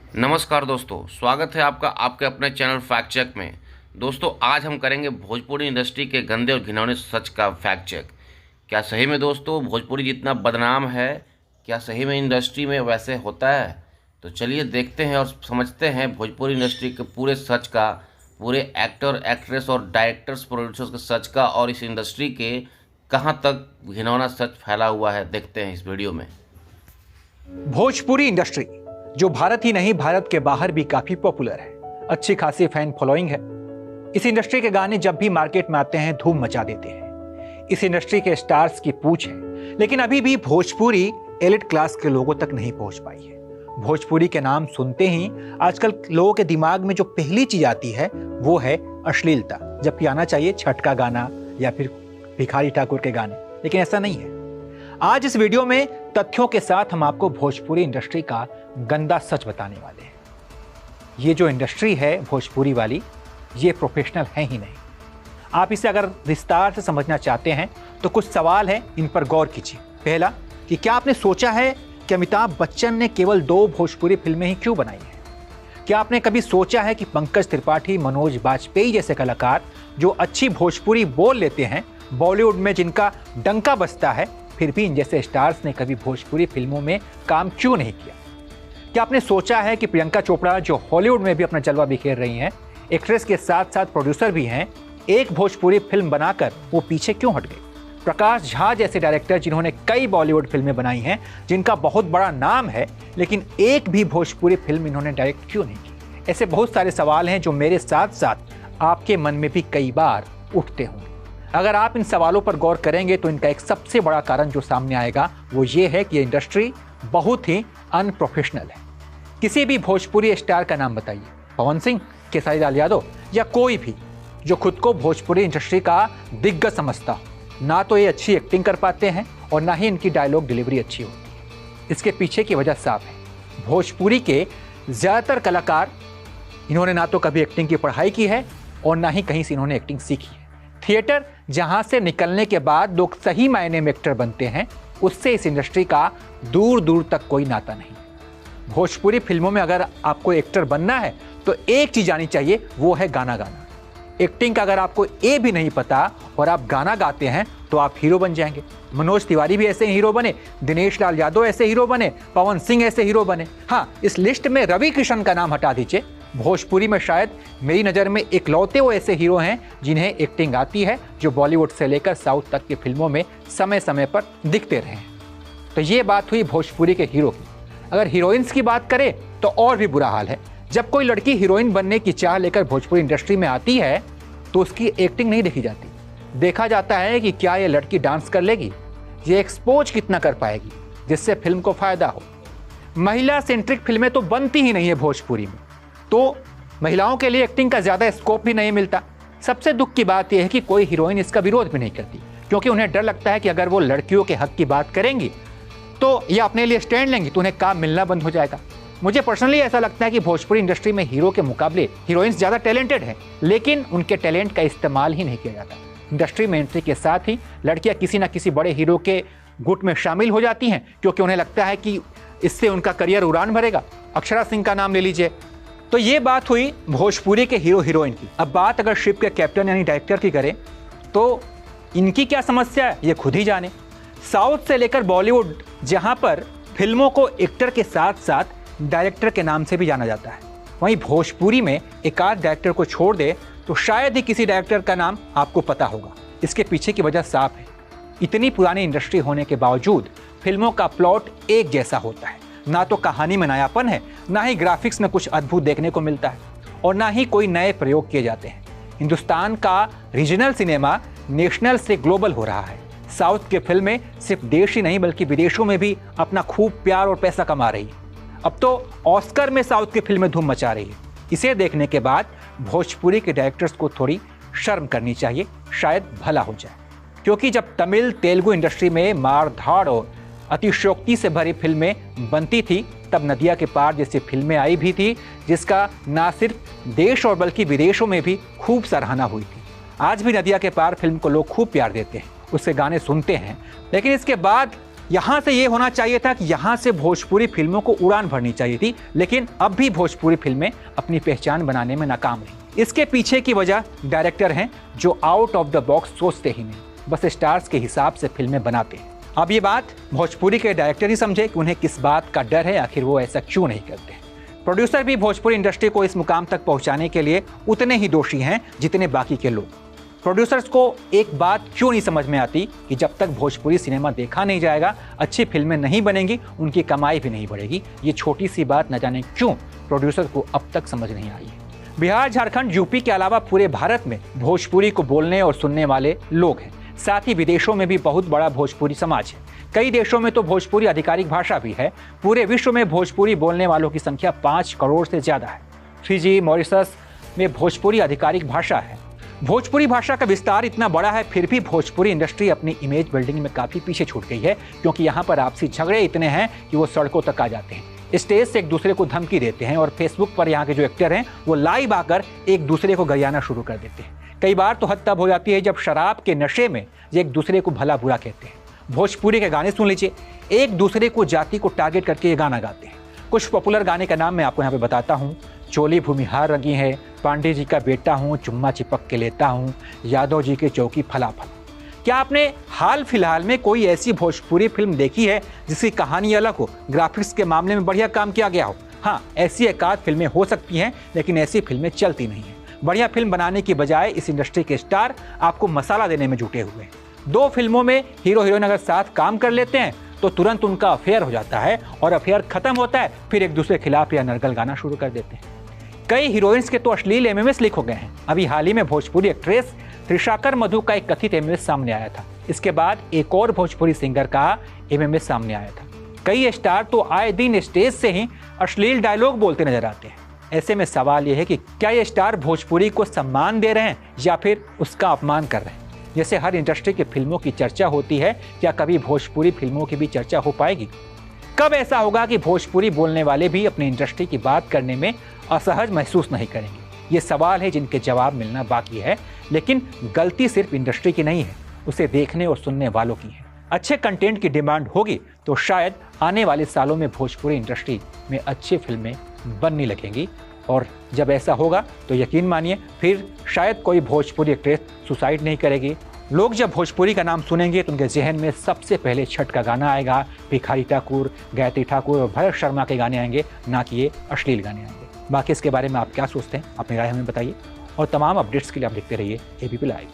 नमस्कार दोस्तों, स्वागत है आपका आपके अपने चैनल फैक्ट चेक में। दोस्तों, आज हम करेंगे भोजपुरी इंडस्ट्री के गंदे और घिनौने सच का फैक्ट चेक। क्या सही में दोस्तों भोजपुरी जितना बदनाम है, क्या सही में इंडस्ट्री में वैसे होता है? तो चलिए देखते हैं और समझते हैं भोजपुरी इंडस्ट्री के पूरे सच का, पूरे एक्टर, एक्ट्रेस और डायरेक्टर्स, प्रोड्यूसर्स के सच का, और इस इंडस्ट्री के कहाँ तक घिनौना सच फैला हुआ है। देखते हैं इस वीडियो में। भोजपुरी इंडस्ट्री जो भारत ही नहीं भारत के बाहर भी काफी पॉपुलर है, अच्छी खासी फैन फॉलोइंग है। इस इंडस्ट्री के गाने जब भी मार्केट में आते हैं धूम मचा देते हैं। इस इंडस्ट्री के स्टार्स की पूछ है, लेकिन अभी भी भोजपुरी एलिट क्लास के लोगों तक नहीं पहुंच पाई है। भोजपुरी के नाम सुनते ही आजकल लोगों के दिमाग में जो पहली चीज आती है वो है अश्लीलता, जबकि आना चाहिए छठ का गाना या फिर भिखारी ठाकुर के गाने, लेकिन ऐसा नहीं है। आज इस वीडियो में तथ्यों के साथ हम आपको भोजपुरी इंडस्ट्री का गंदा सच बताने वाले हैं। ये जो इंडस्ट्री है भोजपुरी वाली, ये प्रोफेशनल है ही नहीं। आप इसे अगर विस्तार से समझना चाहते हैं तो कुछ सवाल हैं, इन पर गौर कीजिए। पहला, कि क्या आपने सोचा है कि अमिताभ बच्चन ने केवल 2 भोजपुरी फिल्में ही क्यों बनाई हैं? क्या आपने कभी सोचा है कि पंकज त्रिपाठी, मनोज बाजपेयी जैसे कलाकार जो अच्छी भोजपुरी बोल लेते हैं, बॉलीवुड में जिनका डंका बजता है, फिर भी इन जैसे स्टार्स ने कभी भोजपुरी फिल्मों में काम क्यों नहीं किया? क्या आपने सोचा है कि प्रियंका चोपड़ा जो हॉलीवुड में भी अपना जलवा बिखेर रही हैं, एक्ट्रेस के साथ साथ प्रोड्यूसर भी हैं, एक भोजपुरी फिल्म बनाकर वो पीछे क्यों हट गई? प्रकाश झा जैसे डायरेक्टर जिन्होंने कई बॉलीवुड फिल्में बनाई हैं, जिनका बहुत बड़ा नाम है, लेकिन एक भी भोजपुरी फिल्म इन्होंने डायरेक्ट क्यों नहीं की? ऐसे बहुत सारे सवाल हैं जो मेरे साथ साथ आपके मन में भी कई बार उठते होंगे। अगर आप इन सवालों पर गौर करेंगे तो इनका एक सबसे बड़ा कारण जो सामने आएगा वो ये है कि ये इंडस्ट्री बहुत ही अनप्रोफेशनल है। किसी भी भोजपुरी स्टार का नाम बताइए, पवन सिंह, खेसारी लाल यादव या कोई भी जो खुद को भोजपुरी इंडस्ट्री का दिग्गज समझता हो, ना तो ये अच्छी एक्टिंग कर पाते हैं और ना ही इनकी डायलॉग डिलीवरी अच्छी होती है। इसके पीछे की वजह साफ है। भोजपुरी के ज़्यादातर कलाकार, इन्होंने ना तो कभी एक्टिंग की पढ़ाई की है और ना ही कहीं से इन्होंने एक्टिंग सीखी है। थिएटर जहां से निकलने के बाद लोग सही मायने में एक्टर बनते हैं, उससे इस इंडस्ट्री का दूर दूर तक कोई नाता नहीं। भोजपुरी फिल्मों में अगर आपको एक्टर बनना है तो एक चीज आनी चाहिए, वो है गाना गाना। एक्टिंग का अगर आपको ए भी नहीं पता और आप गाना गाते हैं तो आप हीरो बन जाएंगे। मनोज तिवारी भी ऐसे हीरो बने, दिनेश लाल यादव ऐसे हीरो बने, पवन सिंह ऐसे हीरो बने। हाँ, इस लिस्ट में रवि किशन का नाम हटा दीजिए। भोजपुरी में शायद मेरी नज़र में इकलौते वो ऐसे हीरो हैं जिन्हें एक्टिंग आती है, जो बॉलीवुड से लेकर साउथ तक की फिल्मों में समय समय पर दिखते रहे हैं। तो ये बात हुई भोजपुरी के हीरो की। अगर हीरोइंस की बात करें तो और भी बुरा हाल है। जब कोई लड़की हीरोइन बनने की चाह लेकर भोजपुरी इंडस्ट्री में आती है तो उसकी एक्टिंग नहीं देखी जाती। देखा जाता है कि क्या ये लड़की डांस कर लेगी, ये एक्सपोज कितना कर पाएगी जिससे फिल्म को फायदा हो। महिला सेंट्रिक फिल्में तो बनती ही नहीं है भोजपुरी में, तो महिलाओं के लिए एक्टिंग का ज़्यादा स्कोप भी नहीं मिलता। सबसे दुख की बात यह है कि कोई हीरोइन इसका विरोध भी नहीं करती, क्योंकि उन्हें डर लगता है कि अगर वो लड़कियों के हक की बात करेंगी तो या अपने लिए स्टैंड लेंगी तो उन्हें काम मिलना बंद हो जाएगा। मुझे पर्सनली ऐसा लगता है कि भोजपुरी इंडस्ट्री में हीरो के मुकाबले हीरोइंस ज़्यादा टैलेंटेड हैं, लेकिन उनके टैलेंट का इस्तेमाल ही नहीं किया जाता। इंडस्ट्री में एंट्री के साथ ही लड़कियाँ किसी न किसी बड़े हीरो के गुट में शामिल हो जाती हैं, क्योंकि उन्हें लगता है कि इससे उनका करियर उड़ान भरेगा। अक्षरा सिंह का नाम ले लीजिए। तो ये बात हुई भोजपुरी के हीरो हीरोइन की। अब बात अगर शिप के कैप्टन यानी डायरेक्टर की करें तो इनकी क्या समस्या है ये खुद ही जाने। साउथ से लेकर बॉलीवुड, जहां पर फिल्मों को एक्टर के साथ साथ डायरेक्टर के नाम से भी जाना जाता है, वहीं भोजपुरी में एक आध डायरेक्टर को छोड़ दे तो शायद ही किसी डायरेक्टर का नाम आपको पता होगा। इसके पीछे की वजह साफ है। इतनी पुरानी इंडस्ट्री होने के बावजूद फिल्मों का प्लॉट एक जैसा होता है। ना तो कहानी में नयापन है, ना ही ग्राफिक्स में कुछ अद्भुत देखने को मिलता है, और ना ही कोई नए प्रयोग किए जाते हैं। हिंदुस्तान का रीजनल सिनेमा नेशनल से ग्लोबल हो रहा है। साउथ की फिल्में सिर्फ देश ही नहीं बल्कि विदेशों में भी अपना खूब प्यार और पैसा कमा रही है। अब तो ऑस्कर में साउथ की फिल्में धूम मचा रही है। इसे देखने के बाद भोजपुरी के डायरेक्टर्स को थोड़ी शर्म करनी चाहिए, शायद भला हो जाए। क्योंकि जब तमिल तेलुगु इंडस्ट्री में मार धाड़ और अतिशयोक्ति से भरी फिल्में बनती थी, तब नदिया के पार जैसी फिल्में आई भी थी, जिसका ना सिर्फ देश और बल्कि विदेशों में भी खूब सराहना हुई थी। आज भी नदिया के पार फिल्म को लोग खूब प्यार देते हैं, उसके गाने सुनते हैं, लेकिन इसके बाद यहाँ से ये होना चाहिए था कि यहाँ से भोजपुरी फिल्मों को उड़ान भरनी चाहिए थी, लेकिन अब भी भोजपुरी फिल्में अपनी पहचान बनाने में नाकाम रही। इसके पीछे की वजह डायरेक्टर हैं जो आउट ऑफ द बॉक्स सोचते ही नहीं, बस स्टार्स के हिसाब से फिल्में बनाते हैं। अब ये बात भोजपुरी के डायरेक्टर ही समझे कि उन्हें किस बात का डर है, आखिर वो ऐसा क्यों नहीं करते। प्रोड्यूसर भी भोजपुरी इंडस्ट्री को इस मुकाम तक पहुंचाने के लिए उतने ही दोषी हैं जितने बाकी के लोग। प्रोड्यूसर्स को एक बात क्यों नहीं समझ में आती कि जब तक भोजपुरी सिनेमा देखा नहीं जाएगा, अच्छी फिल्में नहीं बनेंगी, उनकी कमाई भी नहीं बढ़ेगी। ये छोटी सी बात न जाने क्यों प्रोड्यूसर को अब तक समझ नहीं आई है। बिहार, झारखंड, यूपी के अलावा पूरे भारत में भोजपुरी को बोलने और सुनने वाले लोग हैं। साथ ही विदेशों में भी बहुत बड़ा भोजपुरी समाज है। कई देशों में तो भोजपुरी आधिकारिक भाषा भी है। पूरे विश्व में भोजपुरी बोलने वालों की संख्या 5 करोड़ से ज्यादा है। फिजी, मॉरिशस में भोजपुरी आधिकारिक भाषा है। भोजपुरी भाषा का विस्तार इतना बड़ा है, फिर भी भोजपुरी इंडस्ट्री अपनी इमेज बिल्डिंग में काफी पीछे छूट गई है, क्योंकि यहाँ पर आपसी झगड़े इतने हैं कि वो सड़कों तक आ जाते हैं। स्टेज से एक दूसरे को धमकी देते हैं और फेसबुक पर यहाँ के जो एक्टर हैं वो लाइव आकर एक दूसरे को गरियाना शुरू कर देते हैं। कई बार तो हद तब हो जाती है जब शराब के नशे में ये एक दूसरे को भला बुरा कहते हैं। भोजपुरी के गाने सुन लीजिए, एक दूसरे को जाति को टारगेट करके ये गाना गाते हैं। कुछ पॉपुलर गाने का नाम मैं आपको यहाँ पे बताता हूँ। चोली भूमिहार रंगी है, पांडे जी का बेटा हूँ, चुम्मा चिपक के लेता हूँ, यादव जी के चौकी फलाफल। क्या आपने हाल फिलहाल में कोई ऐसी भोजपुरी फिल्म देखी है जिसकी कहानी अलग हो, ग्राफिक्स के मामले में बढ़िया काम किया गया हो? हाँ, ऐसी एकाध फिल्में हो सकती हैं, लेकिन ऐसी फिल्में चलती नहीं हैं। बढ़िया फिल्म बनाने की बजाय इस इंडस्ट्री के स्टार आपको मसाला देने में जुटे हुए हैं। 2 फिल्मों में हीरो हीरोइन अगर साथ काम कर लेते हैं तो तुरंत उनका अफेयर हो जाता है, और अफेयर खत्म होता है फिर एक दूसरे के खिलाफ या नरगल गाना शुरू कर देते हैं। कई हीरोइंस के तो अश्लील एमएमएस लीक हो गए हैं। अभी हाल ही में भोजपुरी एक्ट्रेस त्रिशाकर मधु का एक कथित एमएमएस सामने आया था। इसके बाद एक और भोजपुरी सिंगर का एमएमएस सामने आया था। कई स्टार तो आए दिन स्टेज से ही अश्लील डायलॉग बोलते नजर आते हैं। ऐसे में सवाल यह है कि क्या ये स्टार भोजपुरी को सम्मान दे रहे हैं या फिर उसका अपमान कर रहे हैं? जैसे हर इंडस्ट्री की फिल्मों की चर्चा होती है, क्या कभी भोजपुरी फिल्मों की भी चर्चा हो पाएगी? कब ऐसा होगा कि भोजपुरी बोलने वाले भी अपनी इंडस्ट्री की बात करने में असहज महसूस नहीं करेंगे? ये सवाल है जिनके जवाब मिलना बाकी है, लेकिन गलती सिर्फ इंडस्ट्री की नहीं है, उसे देखने और सुनने वालों की है। अच्छे कंटेंट की डिमांड होगी तो शायद आने वाले सालों में भोजपुरी इंडस्ट्री में अच्छी फिल्में बनने लगेंगी, और जब ऐसा होगा तो यकीन मानिए फिर शायद कोई भोजपुरी एक्ट्रेस सुसाइड नहीं करेगी। लोग जब भोजपुरी का नाम सुनेंगे तो उनके जहन में सबसे पहले छठ का गाना आएगा, भिखारी ठाकुर, गायत्री ठाकुर और भरत शर्मा के गाने आएंगे, ना कि ये अश्लील गाने आएंगे। बाकी इसके बारे में आप क्या सोचते हैं, अपनी राय हमें बताइए, और तमाम अपडेट्स के लिए आप देखते रहिए एबीपी लाइव।